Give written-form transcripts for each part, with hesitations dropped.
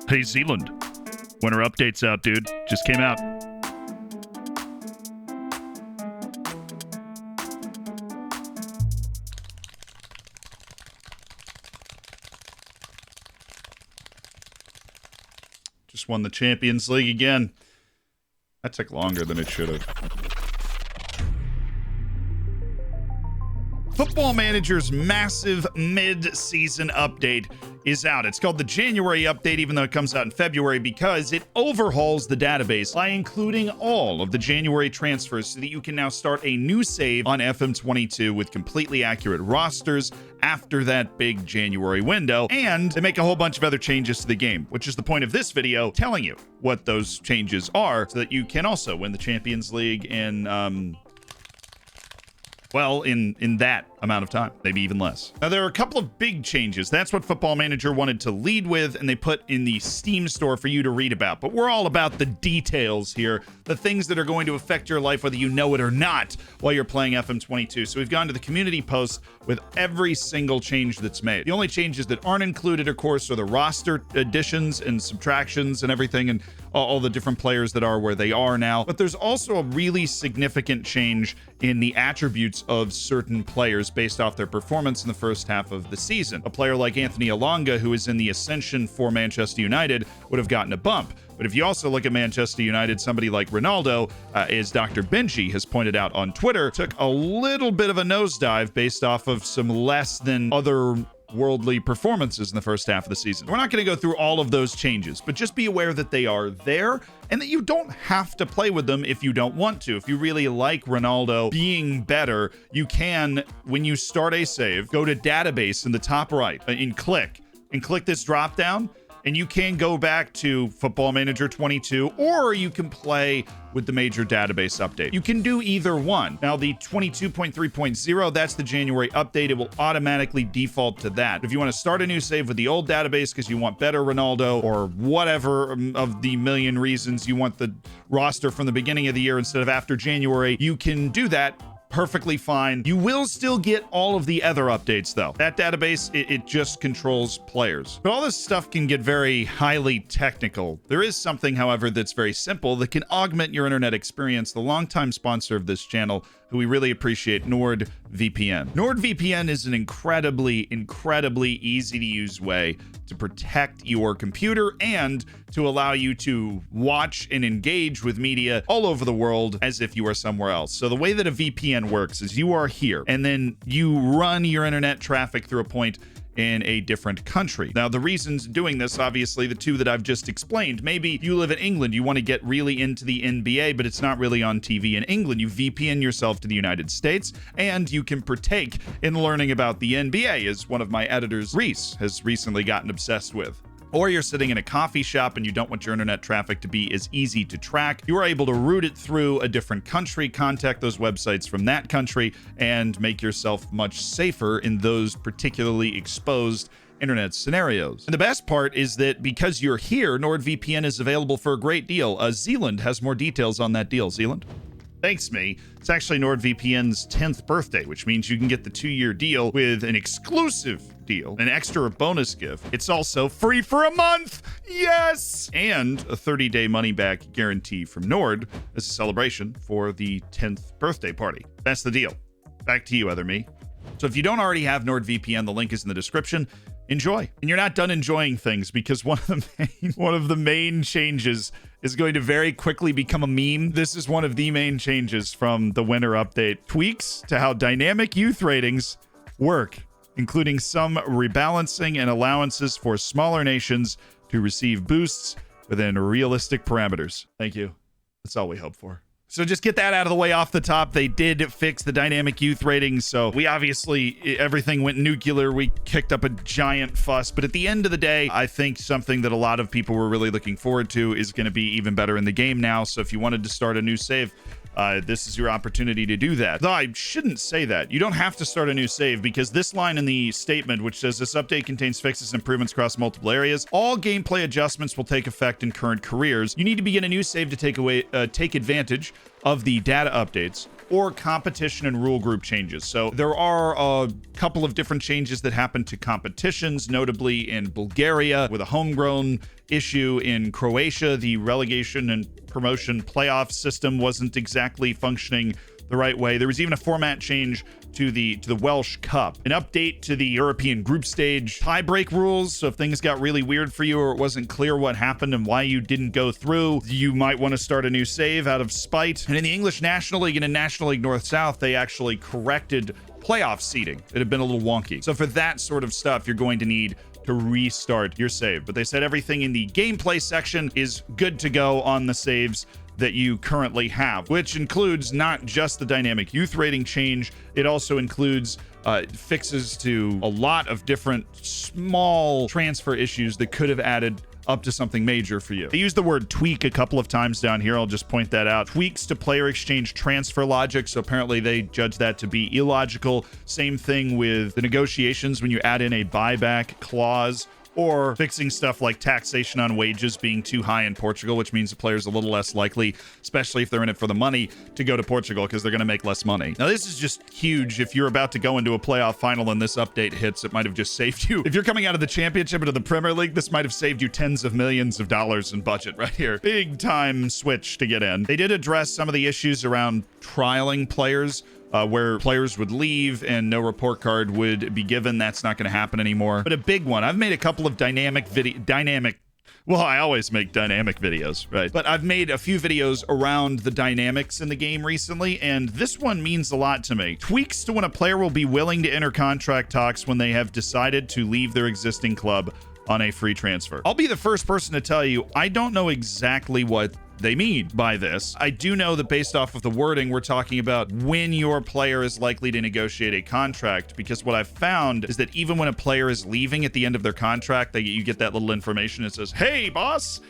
Hey, Zealand. Winter update's out, dude. Just came out. Just won the Champions League again. That took longer than it should have. Football Manager's massive mid-season update is out. It's called the January update, even though it comes out in February, because it overhauls the database by including all of the January transfers so that you can now start a new save on FM22 with completely accurate rosters after that big January window. And they make a whole bunch of other changes to the game, which is the point of this video, telling you what those changes are so that you can also win the Champions League in in that amount of time, maybe even less. Now, there are a couple of big changes. That's what Football Manager wanted to lead with, and they put in the Steam store for you to read about. But we're all about the details here, the things that are going to affect your life, whether you know it or not, while you're playing FM22. So we've gone to the community post with every single change that's made. The only changes that aren't included, of course, are the roster additions and subtractions and everything, and all the different players that are where they are now. But there's also a really significant change in the attributes of certain players based off their performance in the first half of the season. A player like Anthony Elanga, who is in the Ascension for Manchester United, would have gotten a bump. But if you also look at Manchester United, somebody like Ronaldo, as Dr. Benji has pointed out on Twitter, took a little bit of a nosedive based off of some less than other worldly performances in the first half of the season. We're not going to go through all of those changes, but just be aware that they are there and that you don't have to play with them if you don't want to. If you really like Ronaldo being better, you can, when you start a save, go to database in the top right and click this drop down, and you can go back to Football Manager 22, or you can play with the major database update. You can do either one. Now, the 22.3.0, that's the January update. It will automatically default to that. If you want to start a new save with the old database because you want better Ronaldo, or whatever of the million reasons you want the roster from the beginning of the year instead of after January, you can do that perfectly fine. You will still get all of the other updates, though. That database, it just controls players. But all this stuff can get very highly technical. There is something, however, that's very simple that can augment your internet experience. The longtime sponsor of this channel, who we really appreciate, NordVPN. NordVPN is an incredibly easy to use way to protect your computer and to allow you to watch and engage with media all over the world as if you are somewhere else. So the way that a VPN works is you are here and then you run your internet traffic through a point in a different country. Now, the reasons doing this, obviously, the two that I've just explained. Maybe you live in England, you want to get really into the NBA, but it's not really on TV in England. You VPN yourself to the United States, and you can partake in learning about the NBA, as one of my editors, Reese, has recently gotten obsessed with. Or you're sitting in a coffee shop and you don't want your internet traffic to be as easy to track. You are able to route it through a different country, contact those websites from that country, and make yourself much safer in those particularly exposed internet scenarios. And the best part is that because you're here, NordVPN is available for a great deal. Zealand has more details on that deal. Zealand? Thanks, me. It's actually NordVPN's 10th birthday, which means you can get the 2-year deal with an exclusive deal, an extra bonus gift. It's also free for a month. Yes! And a 30-day money-back guarantee from Nord as a celebration for the 10th birthday party. That's the deal. Back to you, Other Me. So if you don't already have NordVPN, the link is in the description. Enjoy. And you're not done enjoying things, because one of the main changes is going to very quickly become a meme. This is one of the main changes from the winter update. Tweaks to how dynamic youth ratings work, including some rebalancing and allowances for smaller nations to receive boosts within realistic parameters. Thank you. That's all we hope for. So just get that out of the way off the top. They did fix the dynamic youth ratings, so we obviously, everything went nuclear. We kicked up a giant fuss, but at the end of the day, I think something that a lot of people were really looking forward to is going to be even better in the game now. So if you wanted to start a new save, this is your opportunity to do that. Though I shouldn't say that. You don't have to start a new save, because this line in the statement, which says this update contains fixes and improvements across multiple areas, all gameplay adjustments will take effect in current careers. You need to begin a new save to take advantage of the data updates. or competition and rule group changes. So there are a couple of different changes that happen to competitions, notably in Bulgaria with a homegrown issue. In Croatia, the relegation and promotion playoff system wasn't exactly functioning the right way. There was even a format change to the Welsh Cup, an update to the European group stage tiebreak rules. So if things got really weird for you or it wasn't clear what happened and why you didn't go through, you might want to start a new save out of spite. And in the English National League and in National League North-South, they actually corrected playoff seeding. It had been a little wonky. So for that sort of stuff, you're going to need to restart your save. But they said everything in the gameplay section is good to go on the saves that you currently have, which includes not just the dynamic youth rating change. It also includes fixes to a lot of different small transfer issues that could have added up to something major for you. They use the word tweak a couple of times down here. I'll just point that out. Tweaks to player exchange transfer logic. So apparently they judge that to be illogical. Same thing with the negotiations when you add in a buyback clause, or fixing stuff like taxation on wages being too high in Portugal, which means the player's a little less likely, especially if they're in it for the money, to go to Portugal because they're going to make less money. Now, this is just huge. If you're about to go into a playoff final and this update hits, it might have just saved you. If you're coming out of the championship into the Premier League, this might have saved you tens of millions of dollars in budget right here. Big time switch to get in. They did address some of the issues around trialing players, where players would leave and no report card would be given. That's not going to happen anymore. But a big one, I've made a couple of well, I always make dynamic videos, right? But I've made a few videos around the dynamics in the game recently, and this one means a lot to me. Tweaks to when a player will be willing to enter contract talks when they have decided to leave their existing club on a free transfer. I'll be the first person to tell you, I don't know exactly what they mean by this. I do know that based off of the wording, we're talking about when your player is likely to negotiate a contract, because what I've found is that even when a player is leaving at the end of their contract, you get that little information that says, "Hey, boss,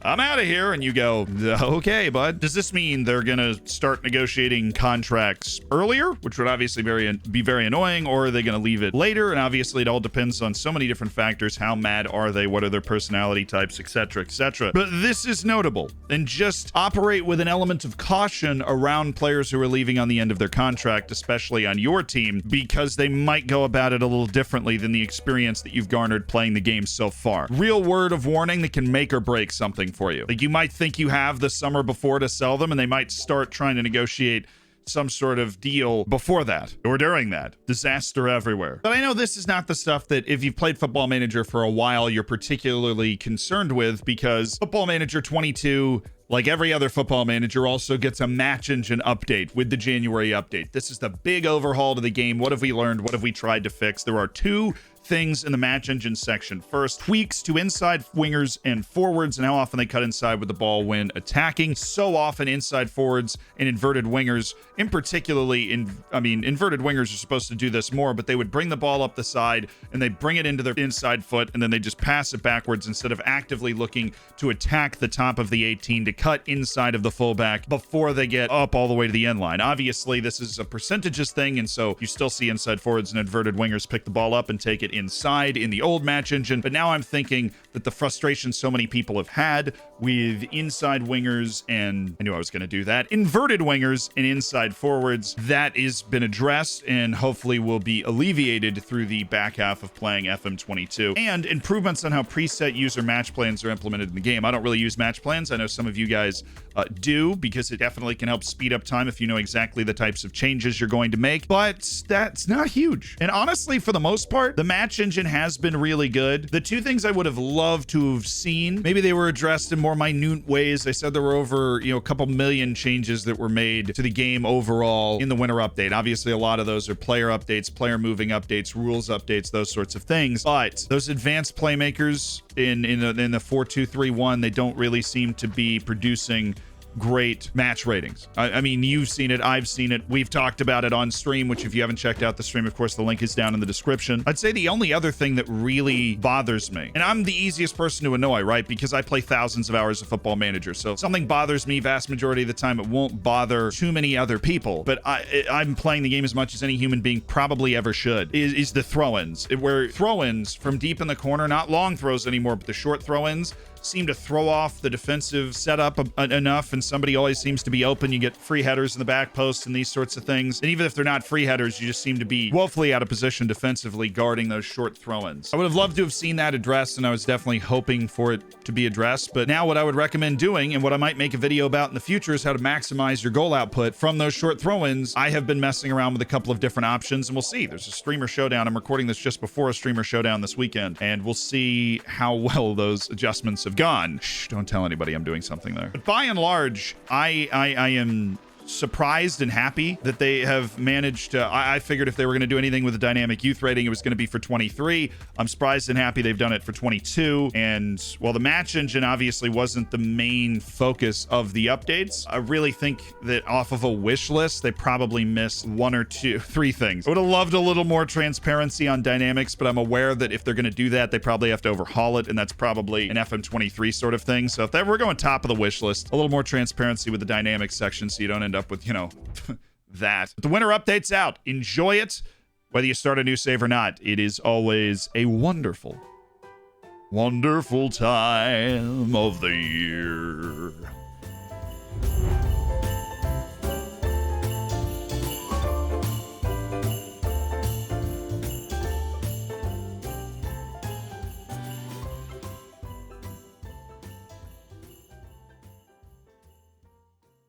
I'm out of here," and you go, "Okay, bud." Does this mean they're gonna start negotiating contracts earlier, which would obviously be very annoying, or are they gonna leave it later? And obviously it all depends on so many different factors. How mad are they? What are their personality types, etc., etc. But this is notable, and just operate with an element of caution around players who are leaving on the end of their contract, especially on your team, because they might go about it a little differently than the experience that you've garnered playing the game so far. Real word of warning that can make or break something for you. Like, you might think you have the summer before to sell them, and they might start trying to negotiate some sort of deal before that or during that. Disaster everywhere. But I know this is not the stuff that, if you've played Football Manager for a while, you're particularly concerned with, because Football Manager 22, like every other Football Manager, also gets a match engine update with the January update. This is the big overhaul to the game. What have we learned? What have we tried to fix? There are two things in the match engine section. First, tweaks to inside wingers and forwards and how often they cut inside with the ball when attacking. So often inside forwards and inverted wingers, in particularly inverted wingers are supposed to do this more, but they would bring the ball up the side and they bring it into their inside foot, and then they just pass it backwards instead of actively looking to attack the top of the 18 to cut inside of the fullback before they get up all the way to the end line. Obviously, this is a percentages thing, and so you still see inside forwards and inverted wingers pick the ball up and take it inside in the old match engine. But now I'm thinking that the frustration so many people have had with inside wingers, and I knew I was going to do that, inverted wingers and inside forwards, that has been addressed and hopefully will be alleviated through the back half of playing FM22, and improvements on how preset user match plans are implemented in the game. I don't really use match plans. I know some of you guys do, because it definitely can help speed up time if you know exactly the types of changes you're going to make, but that's not huge. And honestly, for the most part, the match engine has been really good. The two things I would have loved to have seen, maybe they were addressed in more minute ways. I said there were over, a couple million changes that were made to the game overall in the winter update. Obviously, a lot of those are player updates, player moving updates, rules updates, those sorts of things. But those advanced playmakers in the 4-2-3-1, they don't really seem to be producing great match ratings. I mean, you've seen it, I've seen it, we've talked about it on stream, which if you haven't checked out the stream, of course, the link is down in the description. I'd say the only other thing that really bothers me, and I'm the easiest person to annoy, right? Because I play thousands of hours of Football Manager. So if something bothers me, vast majority of the time, it won't bother too many other people. But I'm playing the game as much as any human being probably ever should, is the throw-ins. Where throw-ins from deep in the corner, not long throws anymore, but the short throw-ins, seem to throw off the defensive setup enough, and somebody always seems to be open. You get free headers in the back post and these sorts of things. And even if they're not free headers, you just seem to be woefully out of position defensively guarding those short throw-ins. I would have loved to have seen that addressed, and I was definitely hoping for it to be addressed. But now what I would recommend doing, and what I might make a video about in the future, is how to maximize your goal output from those short throw-ins. I have been messing around with a couple of different options, and we'll see. There's a streamer showdown. I'm recording this just before a streamer showdown this weekend, and we'll see how well those adjustments have gone. Shh, don't tell anybody I'm doing something there. But by and large, I am surprised and happy that they have managed to. I figured if they were going to do anything with the dynamic youth rating, it was going to be for 23. I'm surprised and happy they've done it for 22. And while the match engine obviously wasn't the main focus of the updates, I really think that off of a wish list, they probably missed one or two, three things. I would have loved a little more transparency on dynamics, but I'm aware that if they're going to do that, they probably have to overhaul it, and that's probably an FM23 sort of thing. So if that we're going top of the wish list, a little more transparency with the dynamics section so you don't end up with, you know, that. But the winter update's out. Enjoy it. Whether you start a new save or not, it is always a wonderful, wonderful time of the year.